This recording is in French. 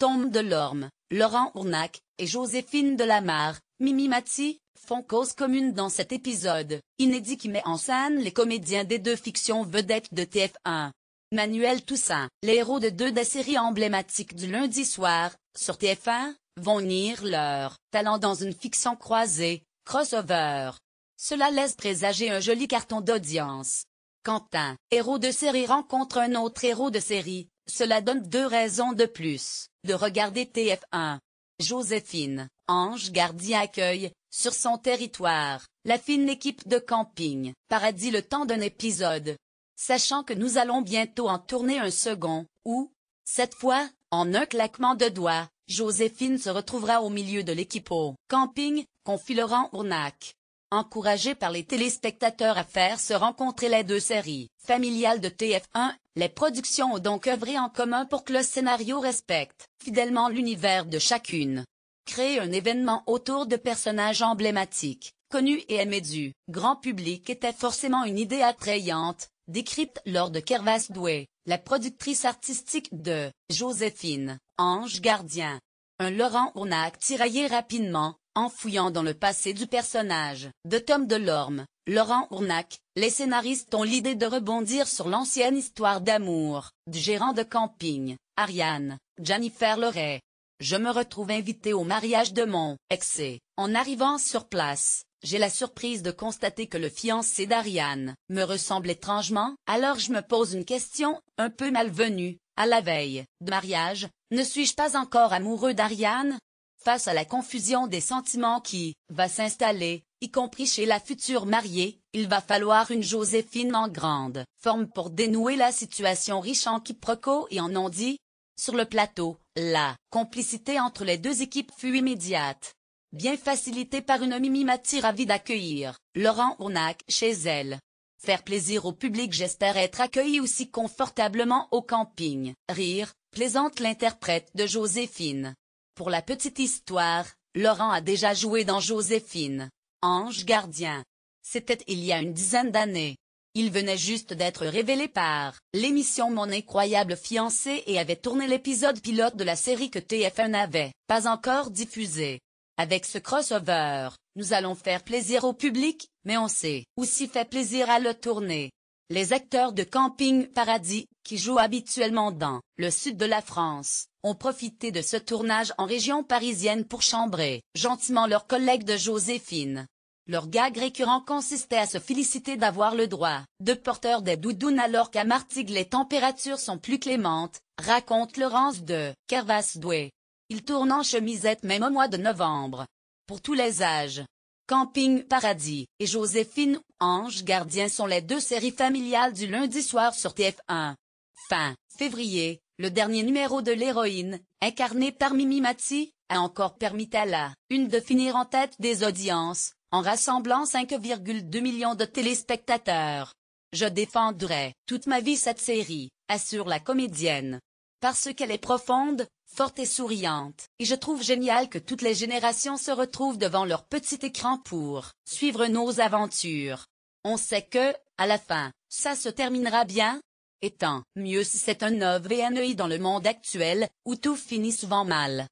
Tom Delorme, Laurent Ournac et Joséphine Delamarre, Mimi Mati, font cause commune dans cet épisode, inédit qui met en scène les comédiens des deux fictions vedettes de TF1. Manuel Toussaint, les héros de deux des séries emblématiques du lundi soir, sur TF1, vont unir leur talent dans une fiction croisée, crossover. Cela laisse présager un joli carton d'audience. Quand un héros de série rencontre un autre héros de série, cela donne 2 raisons de plus de regarder TF1. Joséphine, ange gardien accueille, sur son territoire, la fine équipe de Camping Paradis le temps d'un épisode. Sachant que nous allons bientôt en tourner un second, où, cette fois, en un claquement de doigts, Joséphine se retrouvera au milieu de l'équipe au camping, confie Laurent Ournac. Encouragé par les téléspectateurs à faire se rencontrer les deux séries familiales de TF1, les productions ont donc œuvré en commun pour que le scénario respecte fidèlement l'univers de chacune. Créer un événement autour de personnages emblématiques, connus et aimés du grand public était forcément une idée attrayante, décrite lors de Kervas Doué, la productrice artistique de Joséphine, ange gardien. Un Laurent Ournac tiraillé rapidement, en fouillant dans le passé du personnage de Tom Delorme, Laurent Ournac, les scénaristes ont l'idée de rebondir sur l'ancienne histoire d'amour du gérant de camping, Ariane, Jennifer Loret. Je me retrouve invité au mariage de mon ex et, en arrivant sur place, j'ai la surprise de constater que le fiancé d'Ariane me ressemble étrangement, alors je me pose une question, un peu malvenue, à la veille de mariage, ne suis-je pas encore amoureux d'Ariane? Face à la confusion des sentiments qui va s'installer, y compris chez la future mariée, il va falloir une Joséphine en grande forme pour dénouer la situation riche en quiproquos et en non-dits. Sur le plateau, la complicité entre les deux équipes fut immédiate. Bien facilitée par une Mimi Mati ravie d'accueillir Laurent Ournac chez elle. Faire plaisir au public, j'espère être accueilli aussi confortablement au camping. Rire, plaisante l'interprète de Joséphine. Pour la petite histoire, Laurent a déjà joué dans Joséphine, ange gardien. C'était il y a une dizaine d'années. Il venait juste d'être révélé par l'émission Mon incroyable fiancé et avait tourné l'épisode pilote de la série que TF1 n'avait pas encore diffusé. Avec ce crossover, nous allons faire plaisir au public, mais on s'est aussi fait plaisir à le tourner. Les acteurs de Camping Paradis, qui jouent habituellement dans le sud de la France, ont profité de ce tournage en région parisienne pour chambrer gentiment leurs collègues de Joséphine. Leur gag récurrent consistait à se féliciter d'avoir le droit de porteur des doudounes alors qu'à Martigues les températures sont plus clémentes, raconte Laurence de Kervas Doué. Ils tournent en chemisette même au mois de novembre. Pour tous les âges. Camping Paradis et Joséphine, ange gardien sont les deux séries familiales du lundi soir sur TF1. Fin février, le dernier numéro de l'héroïne, incarnée par Mimi Mati, a encore permis à la une de finir en tête des audiences, en rassemblant 5,2 millions de téléspectateurs. Je défendrai toute ma vie cette série, assure la comédienne. Parce qu'elle est profonde, forte et souriante, et je trouve génial que toutes les générations se retrouvent devant leur petit écran pour suivre nos aventures. On sait que, à la fin, ça se terminera bien. Et tant mieux si c'est un OVNI dans le monde actuel, où tout finit souvent mal.